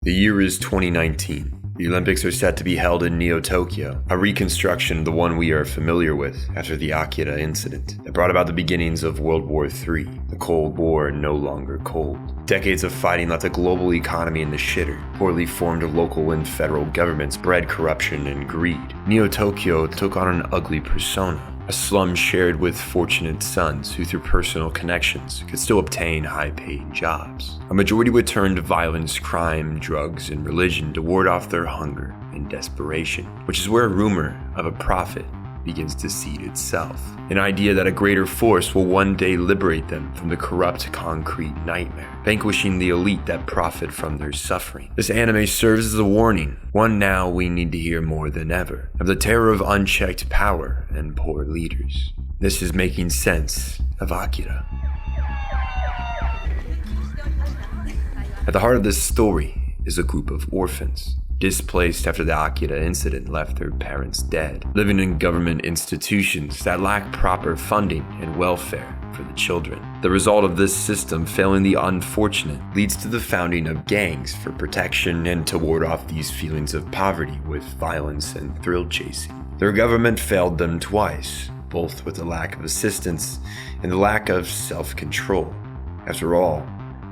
The year is 2019. The Olympics are set to be held in Neo-Tokyo, a reconstruction of the one we are familiar with after the Akira incident that brought about the beginnings of World War III, the Cold War no longer cold. Decades of fighting left the global economy in the shitter. Poorly formed local and federal governments bred corruption and greed. Neo-Tokyo took on an ugly persona. A slum shared with fortunate sons who, through personal connections, could still obtain high-paying jobs. A majority would turn to violence, crime, drugs, and religion to ward off their hunger and desperation, which is where a rumor of a prophet begins to seed itself. An idea that a greater force will one day liberate them from the corrupt concrete nightmare, vanquishing the elite that profit from their suffering. This anime serves as a warning, one now we need to hear more than ever, of the terror of unchecked power and poor leaders. This is Making Sense of Akira. At the heart of this story is a group of orphans, displaced after the Akira incident left their parents dead, living in government institutions that lack proper funding and welfare for the children. The result of this system failing the unfortunate leads to the founding of gangs for protection and to ward off these feelings of poverty with violence and thrill chasing. Their government failed them twice, both with the lack of assistance and the lack of self-control. After all,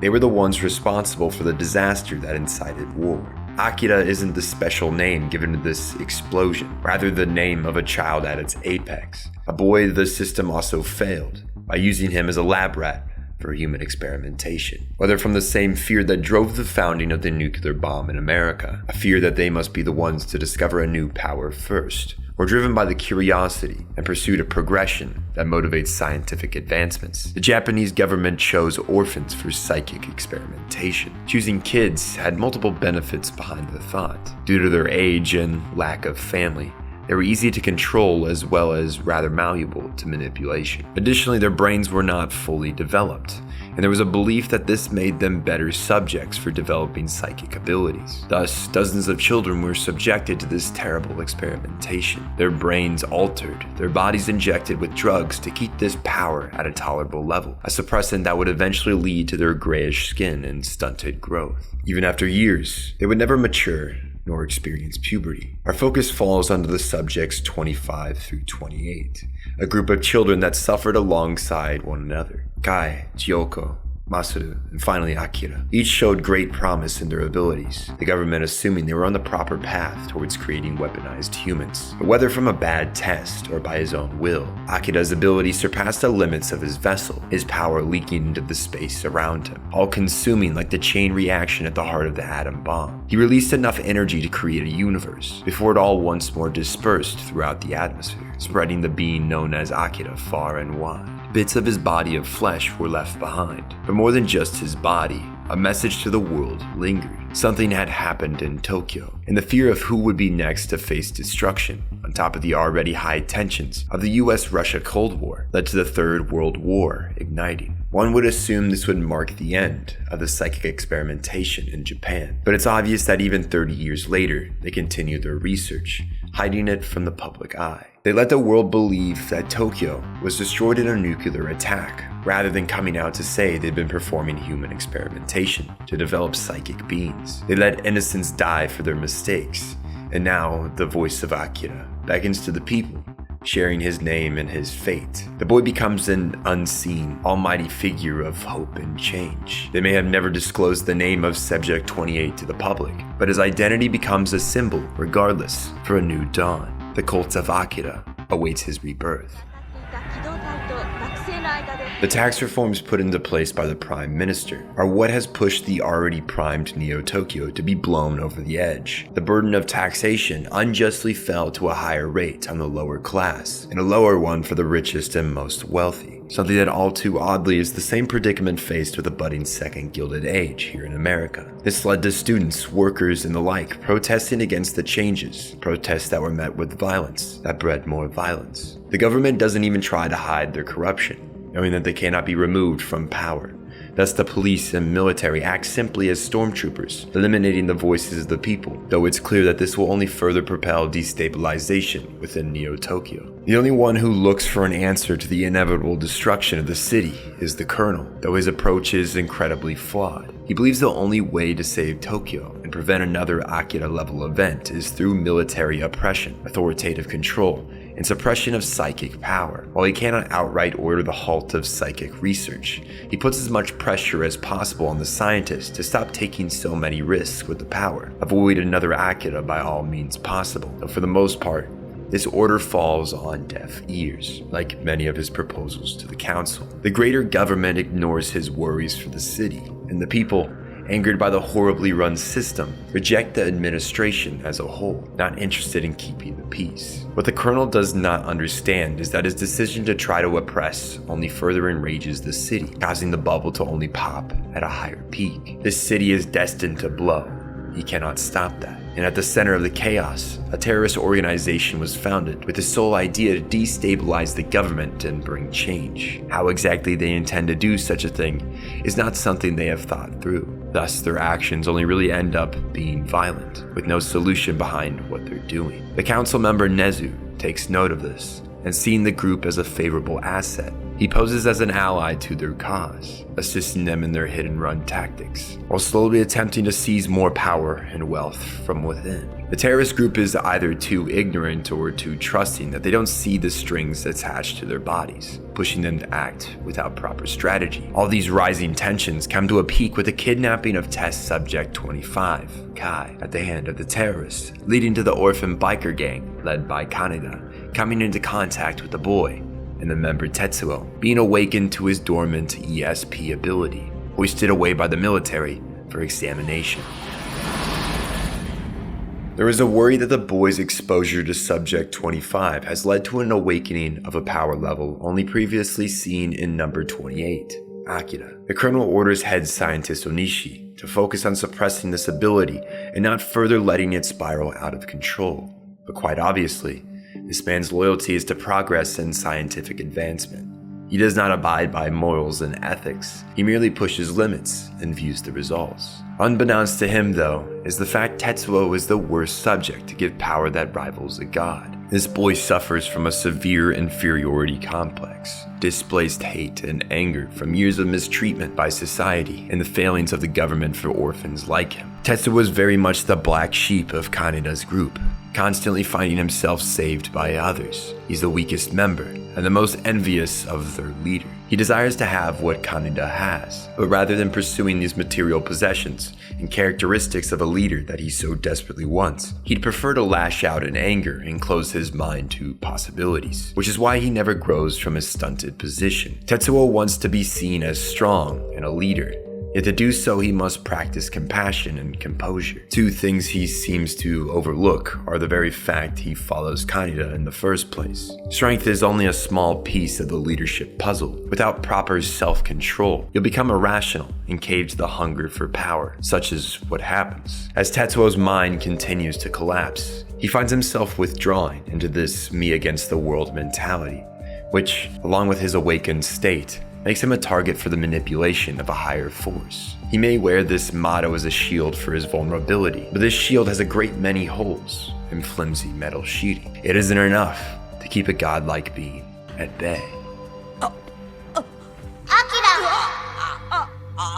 they were the ones responsible for the disaster that incited war. Akira isn't the special name given to this explosion, rather the name of a child at its apex. A boy the system also failed by using him as a lab rat for human experimentation. Whether from the same fear that drove the founding of the nuclear bomb in America, a fear that they must be the ones to discover a new power first, or driven by the curiosity and pursuit of progression that motivates scientific advancements. The Japanese government chose orphans for psychic experimentation. Choosing kids had multiple benefits behind the thought. Due to their age and lack of family, they were easy to control as well as rather malleable to manipulation. Additionally, their brains were not fully developed, and there was a belief that this made them better subjects for developing psychic abilities. Thus, dozens of children were subjected to this terrible experimentation. Their brains altered, their bodies injected with drugs to keep this power at a tolerable level, a suppressant that would eventually lead to their grayish skin and stunted growth. Even after years, they would never mature nor experience puberty. Our focus falls onto the subjects 25 through 28, a group of children that suffered alongside one another. Kai, Chiyoko, Masaru, and finally Akira. Each showed great promise in their abilities, the government assuming they were on the proper path towards creating weaponized humans. But whether from a bad test or by his own will, Akira's ability surpassed the limits of his vessel, his power leaking into the space around him, all-consuming like the chain reaction at the heart of the atom bomb. He released enough energy to create a universe, before it all once more dispersed throughout the atmosphere, spreading the being known as Akira far and wide. Bits of his body of flesh were left behind, but more than just his body, a message to the world lingered. Something had happened in Tokyo, and the fear of who would be next to face destruction, on top of the already high tensions of the US-Russia Cold War, led to the Third World War igniting. One would assume this would mark the end of the psychic experimentation in Japan, but it's obvious that even 30 years later, they continued their research, hiding it from the public eye. They let the world believe that Tokyo was destroyed in a nuclear attack, rather than coming out to say they'd been performing human experimentation to develop psychic beings. They let innocents die for their mistakes, and now the voice of Akira beckons to the people, sharing his name and his fate. The boy becomes an unseen, almighty figure of hope and change. They may have never disclosed the name of Subject 28 to the public, but his identity becomes a symbol, regardless, for a new dawn. The cult of Akira awaits his rebirth. The tax reforms put into place by the Prime Minister are what has pushed the already primed Neo-Tokyo to be blown over the edge. The burden of taxation unjustly fell to a higher rate on the lower class, and a lower one for the richest and most wealthy. Something that all too oddly is the same predicament faced with the budding Second Gilded Age here in America. This led to students, workers, and the like protesting against the changes, protests that were met with violence, that bred more violence. The government doesn't even try to hide their corruption, knowing that they cannot be removed from power. Thus, the police and military act simply as stormtroopers, eliminating the voices of the people, though it's clear that this will only further propel destabilization within Neo-Tokyo. The only one who looks for an answer to the inevitable destruction of the city is the Colonel, though his approach is incredibly flawed. He believes the only way to save Tokyo and prevent another Akira-level event is through military oppression, authoritative control, and suppression of psychic power. While he cannot outright order the halt of psychic research, he puts as much pressure as possible on the scientists to stop taking so many risks with the power, avoid another Akira by all means possible, though for the most part, this order falls on deaf ears, like many of his proposals to the council. The greater government ignores his worries for the city, and the people, angered by the horribly run system, reject the administration as a whole, not interested in keeping the peace. What the Colonel does not understand is that his decision to try to oppress only further enrages the city, causing the bubble to only pop at a higher peak. This city is destined to blow. He cannot stop that. And at the center of the chaos, a terrorist organization was founded with the sole idea to destabilize the government and bring change. How exactly they intend to do such a thing is not something they have thought through. Thus, their actions only really end up being violent, with no solution behind what they're doing. The council member Nezu takes note of this, and seeing the group as a favorable asset, he poses as an ally to their cause, assisting them in their hit-and-run tactics, while slowly attempting to seize more power and wealth from within. The terrorist group is either too ignorant or too trusting that they don't see the strings attached to their bodies, pushing them to act without proper strategy. All these rising tensions come to a peak with the kidnapping of test subject 25, Kai, at the hand of the terrorists, leading to the orphan biker gang, led by Kaneda, coming into contact with the boy, and the member Tetsuo being awakened to his dormant ESP ability, hoisted away by the military for examination. There is a worry that the boy's exposure to Subject 25 has led to an awakening of a power level only previously seen in number 28, Akira. The Colonel orders head scientist Onishi to focus on suppressing this ability and not further letting it spiral out of control. But quite obviously, this man's loyalty is to progress and scientific advancement. He does not abide by morals and ethics. He merely pushes limits and views the results. Unbeknownst to him, though, is the fact Tetsuo is the worst subject to give power that rivals a god. This boy suffers from a severe inferiority complex, displaced hate and anger from years of mistreatment by society and the failings of the government for orphans like him. Tetsuo is very much the black sheep of Kaneda's group, constantly finding himself saved by others. He's the weakest member and the most envious of their leader. He desires to have what Kaneda has, but rather than pursuing these material possessions and characteristics of a leader that he so desperately wants, he'd prefer to lash out in anger and close his mind to possibilities, which is why he never grows from his stunted position. Tetsuo wants to be seen as strong and a leader, yet to do so he must practice compassion and composure. Two things he seems to overlook are the very fact he follows Kaneda in the first place. Strength is only a small piece of the leadership puzzle. Without proper self-control, you'll become irrational and cave to the hunger for power, such as what happens. As Tetsuo's mind continues to collapse, he finds himself withdrawing into this me against the world mentality, which, along with his awakened state, makes him a target for the manipulation of a higher force. He may wear this motto as a shield for his vulnerability, but this shield has a great many holes and flimsy metal sheeting. It isn't enough to keep a godlike being at bay.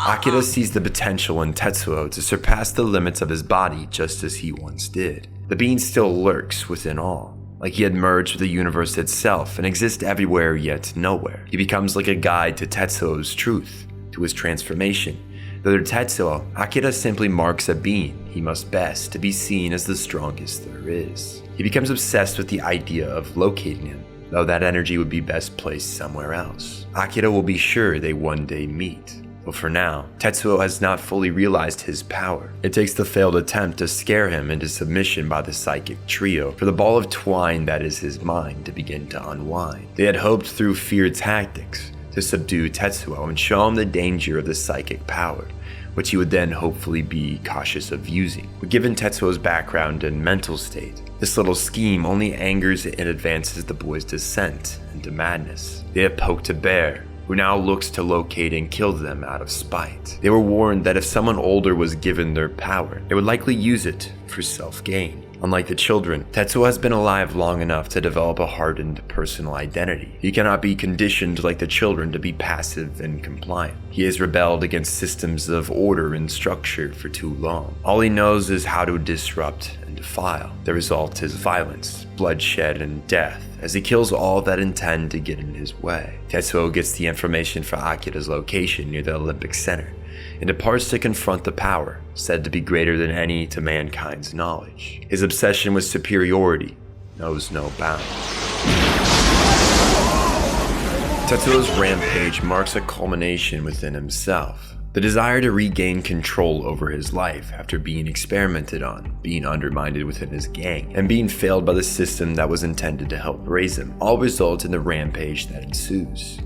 Akira sees the potential in Tetsuo to surpass the limits of his body just as he once did. The being still lurks within all, like he had merged with the universe itself and exists everywhere yet nowhere. He becomes like a guide to Tetsuo's truth, to his transformation. Though to Tetsuo, Akira simply marks a being he must best to be seen as the strongest there is. He becomes obsessed with the idea of locating him, though that energy would be best placed somewhere else. Akira will be sure they one day meet. But for now, Tetsuo has not fully realized his power. It takes the failed attempt to scare him into submission by the psychic trio for the ball of twine that is his mind to begin to unwind. They had hoped through fear tactics to subdue Tetsuo and show him the danger of the psychic power, which he would then hopefully be cautious of using. But given Tetsuo's background and mental state, this little scheme only angers and advances the boy's descent into madness. They have poked a bear who now looks to locate and kill them out of spite. They were warned that if someone older was given their power, they would likely use it for self-gain. Unlike the children, Tetsuo has been alive long enough to develop a hardened personal identity. He cannot be conditioned like the children to be passive and compliant. He has rebelled against systems of order and structure for too long. All he knows is how to disrupt and defile. The result is violence, bloodshed, and death, as he kills all that intend to get in his way. Tetsuo gets the information for Akira's location near the Olympic Center, and departs to confront the power, said to be greater than any to mankind's knowledge. His obsession with superiority knows no bounds. Tetsuo's rampage marks a culmination within himself. The desire to regain control over his life after being experimented on, being undermined within his gang, and being failed by the system that was intended to help raise him, all result in the rampage that ensues.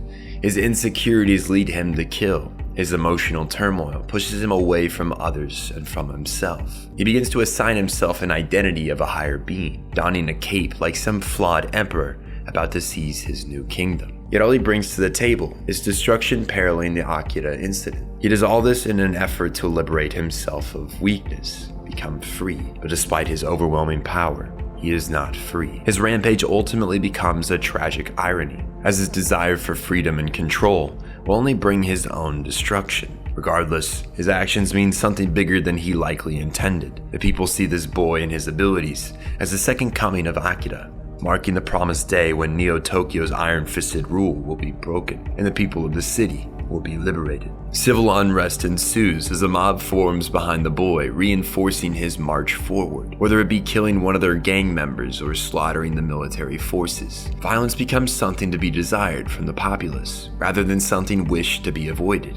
His insecurities lead him to kill. His emotional turmoil pushes him away from others and from himself. He begins to assign himself an identity of a higher being, donning a cape like some flawed emperor about to seize his new kingdom. Yet all he brings to the table is destruction paralleling the Akira incident. He does all this in an effort to liberate himself of weakness, become free. But despite his overwhelming power, he is not free. His rampage ultimately becomes a tragic irony, as his desire for freedom and control will only bring his own destruction. Regardless, his actions mean something bigger than he likely intended. The people see this boy and his abilities as the second coming of Akira, marking the promised day when Neo-Tokyo's iron-fisted rule will be broken and the people of the city will be liberated. Civil unrest ensues as a mob forms behind the boy, reinforcing his march forward, whether it be killing one of their gang members or slaughtering the military forces. Violence becomes something to be desired from the populace, rather than something wished to be avoided.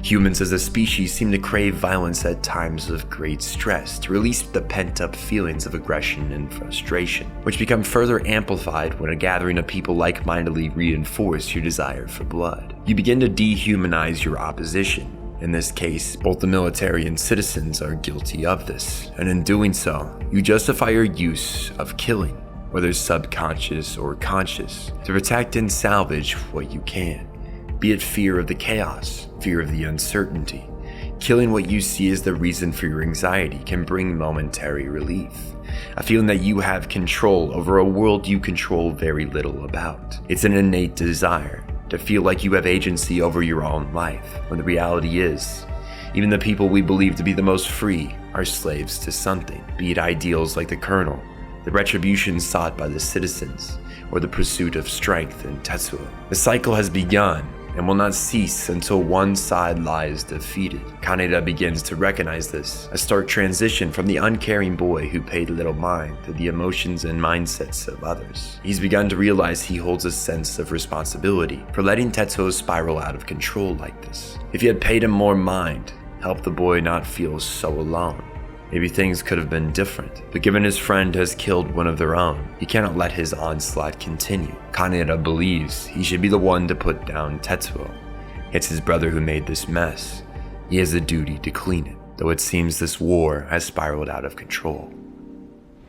Humans as a species seem to crave violence at times of great stress to release the pent-up feelings of aggression and frustration, which become further amplified when a gathering of people like-mindedly reinforce your desire for blood. You begin to dehumanize your opposition. In this case, both the military and citizens are guilty of this, and in doing so, you justify your use of killing, whether subconscious or conscious, to protect and salvage what you can. Be it fear of the chaos, fear of the uncertainty. Killing what you see as the reason for your anxiety can bring momentary relief, a feeling that you have control over a world you control very little about. It's an innate desire to feel like you have agency over your own life, when the reality is, even the people we believe to be the most free are slaves to something, be it ideals like the Colonel, the retribution sought by the citizens, or the pursuit of strength in Tetsuo. The cycle has begun, and will not cease until one side lies defeated. Kaneda begins to recognize this, a stark transition from the uncaring boy who paid little mind to the emotions and mindsets of others. He's begun to realize he holds a sense of responsibility for letting Tetsuo spiral out of control like this. If he had paid him more mind, helped the boy not feel so alone, maybe things could have been different, but given his friend has killed one of their own, he cannot let his onslaught continue. Kaneda believes he should be the one to put down Tetsuo. It's his brother who made this mess. He has a duty to clean it, though it seems this war has spiraled out of control.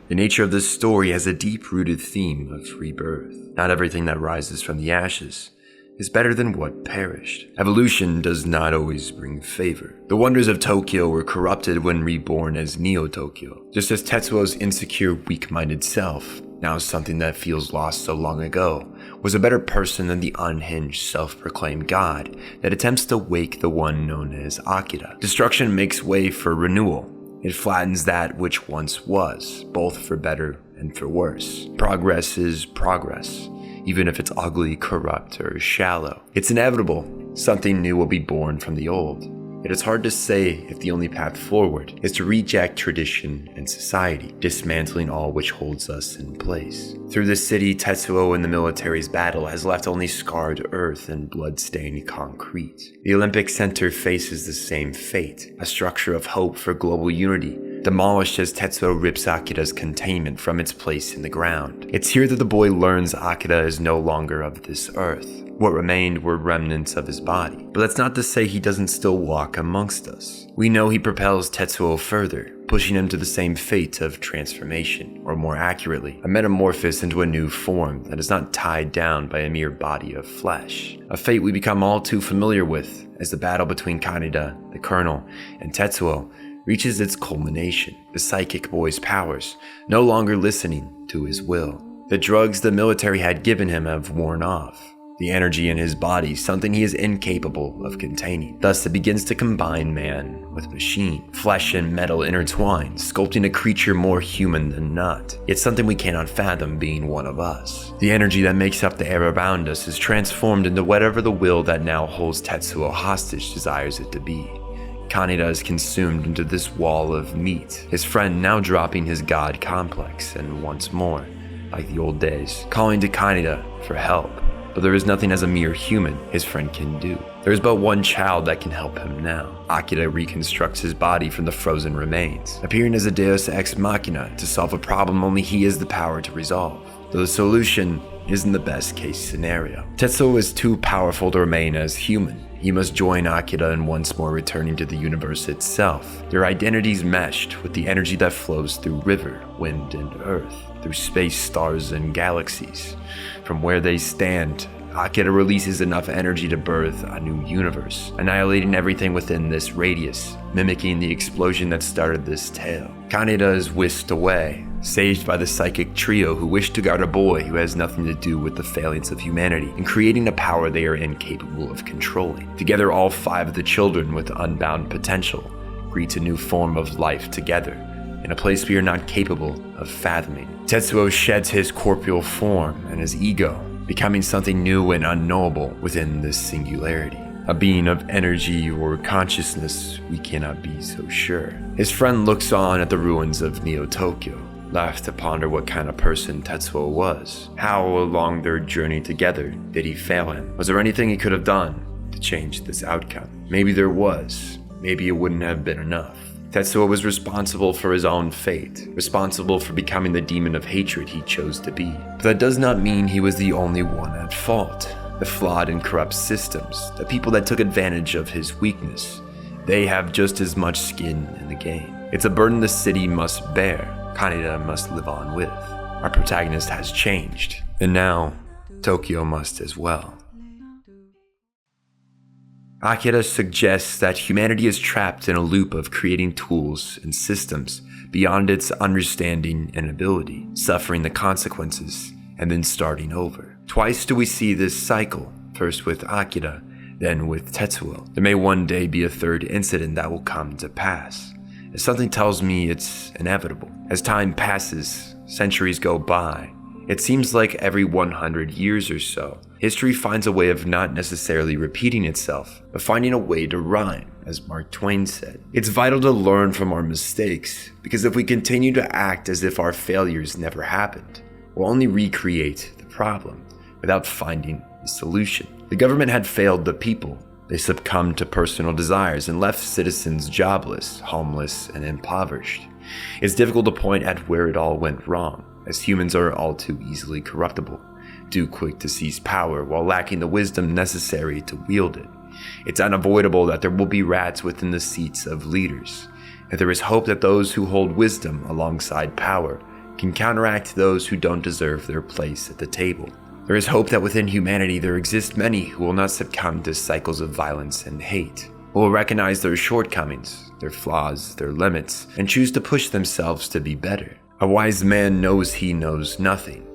The nature of this story has a deep-rooted theme of rebirth. Not everything that rises from the ashes is better than what perished. Evolution does not always bring favor. The wonders of Tokyo were corrupted when reborn as Neo-Tokyo, just as Tetsuo's insecure, weak-minded self, now something that feels lost so long ago, was a better person than the unhinged, self-proclaimed god that attempts to wake the one known as Akira. Destruction makes way for renewal. It flattens that which once was, both for better and for worse. Progress is progress, even if it's ugly, corrupt, or shallow. It's inevitable. Something new will be born from the old. It is hard to say if the only path forward is to reject tradition and society, dismantling all which holds us in place. Through the city, Tetsuo and the military's battle has left only scarred earth and blood-stained concrete. The Olympic Center faces the same fate, a structure of hope for global unity demolished as Tetsuo rips Akira's containment from its place in the ground. It's here that the boy learns Akira is no longer of this earth. What remained were remnants of his body. But that's not to say he doesn't still walk amongst us. We know he propels Tetsuo further, pushing him to the same fate of transformation, or more accurately, a metamorphosis into a new form that is not tied down by a mere body of flesh. A fate we become all too familiar with as the battle between Kaneda, the Colonel, and Tetsuo reaches its culmination, the psychic boy's powers no longer listening to his will. The drugs the military had given him have worn off. The energy in his body, something he is incapable of containing. Thus, it begins to combine man with machine. Flesh and metal intertwine, sculpting a creature more human than not. Yet something we cannot fathom being one of us. The energy that makes up the air around us is transformed into whatever the will that now holds Tetsuo hostage desires it to be. Kaneda is consumed into this wall of meat, his friend now dropping his god complex and once more, like the old days, calling to Kaneda for help. But there is nothing as a mere human his friend can do. There is but one child that can help him now. Akira reconstructs his body from the frozen remains, appearing as a deus ex machina to solve a problem only he has the power to resolve. Though the solution isn't the best case scenario. Tetsuo is too powerful to remain as human. He must join Akira in once more returning to the universe itself. Their identities meshed with the energy that flows through river, wind, and earth, through space, stars, and galaxies. From where they stand, Akira releases enough energy to birth a new universe, annihilating everything within this radius, mimicking the explosion that started this tale. Kaneda is whisked away, saved by the psychic trio who wish to guard a boy who has nothing to do with the failings of humanity and creating a power they are incapable of controlling. Together, all 5 of the children with unbound potential greet a new form of life together, in a place we are not capable of fathoming. Tetsuo sheds his corporeal form and his ego, becoming something new and unknowable within this singularity. A being of energy or consciousness, we cannot be so sure. His friend looks on at the ruins of Neo-Tokyo, left to ponder what kind of person Tetsuo was. How along their journey together did he fail him? Was there anything he could have done to change this outcome? Maybe there was. Maybe it wouldn't have been enough. Tetsuo was responsible for his own fate, responsible for becoming the demon of hatred he chose to be. But that does not mean he was the only one at fault. The flawed and corrupt systems, the people that took advantage of his weakness, they have just as much skin in the game. It's a burden the city must bear, Kaneda must live on with. Our protagonist has changed, and now Tokyo must as well. Akira suggests that humanity is trapped in a loop of creating tools and systems beyond its understanding and ability, suffering the consequences, and then starting over. Twice do we see this cycle, first with Akira, then with Tetsuo. There may one day be a third incident that will come to pass. As something tells me it's inevitable. As time passes, centuries go by. It seems like every 100 years or so, history finds a way of not necessarily repeating itself, but finding a way to rhyme, as Mark Twain said. It's vital to learn from our mistakes, because if we continue to act as if our failures never happened, we'll only recreate the problem without finding the solution. The government had failed the people. They succumbed to personal desires and left citizens jobless, homeless, and impoverished. It's difficult to point at where it all went wrong, as humans are all too easily corruptible, too quick to seize power while lacking the wisdom necessary to wield it. It's unavoidable that there will be rats within the seats of leaders, and there is hope that those who hold wisdom alongside power can counteract those who don't deserve their place at the table. There is hope that within humanity there exist many who will not succumb to cycles of violence and hate, who will recognize their shortcomings, their flaws, their limits, and choose to push themselves to be better. A wise man knows he knows nothing.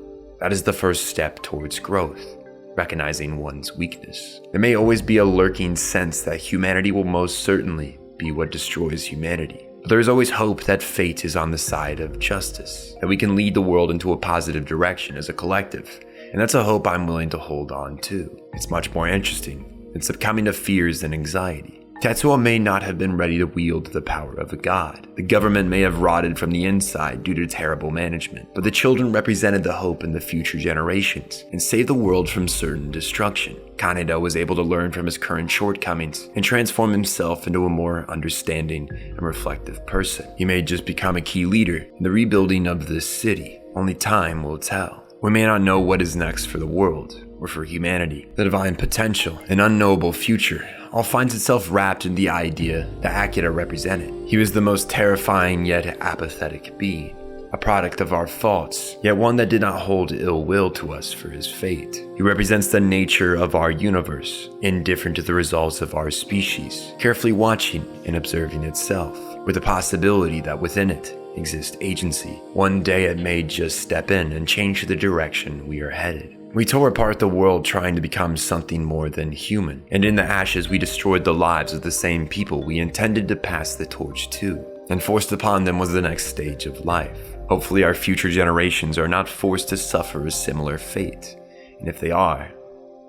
That is the first step towards growth, recognizing one's weakness. There may always be a lurking sense that humanity will most certainly be what destroys humanity. But there is always hope that fate is on the side of justice, that we can lead the world into a positive direction as a collective. And that's a hope I'm willing to hold on to. It's much more interesting than succumbing to fears and anxiety. Tetsuo may not have been ready to wield the power of a god. The government may have rotted from the inside due to terrible management, but the children represented the hope in the future generations and saved the world from certain destruction. Kaneda was able to learn from his current shortcomings and transform himself into a more understanding and reflective person. He may just become a key leader in the rebuilding of this city. Only time will tell. We may not know what is next for the world or for humanity. The divine potential, an unknowable future, all finds itself wrapped in the idea that Akira represented. He was the most terrifying yet apathetic being, a product of our faults, yet one that did not hold ill will to us for his fate. He represents the nature of our universe, indifferent to the results of our species, carefully watching and observing itself, with the possibility that within it exists agency. One day it may just step in and change the direction we are headed. We tore apart the world trying to become something more than human, and in the ashes we destroyed the lives of the same people we intended to pass the torch to, and forced upon them was the next stage of life. Hopefully our future generations are not forced to suffer a similar fate, and if they are,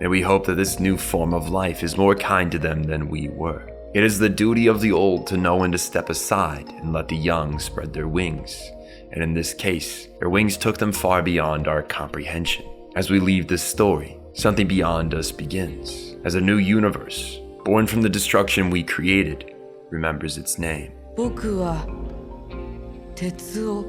may we hope that this new form of life is more kind to them than we were. It is the duty of the old to know when to step aside and let the young spread their wings, and in this case, their wings took them far beyond our comprehension. As we leave this story, something beyond us begins, as a new universe, born from the destruction we created, remembers its name. 僕は鉄を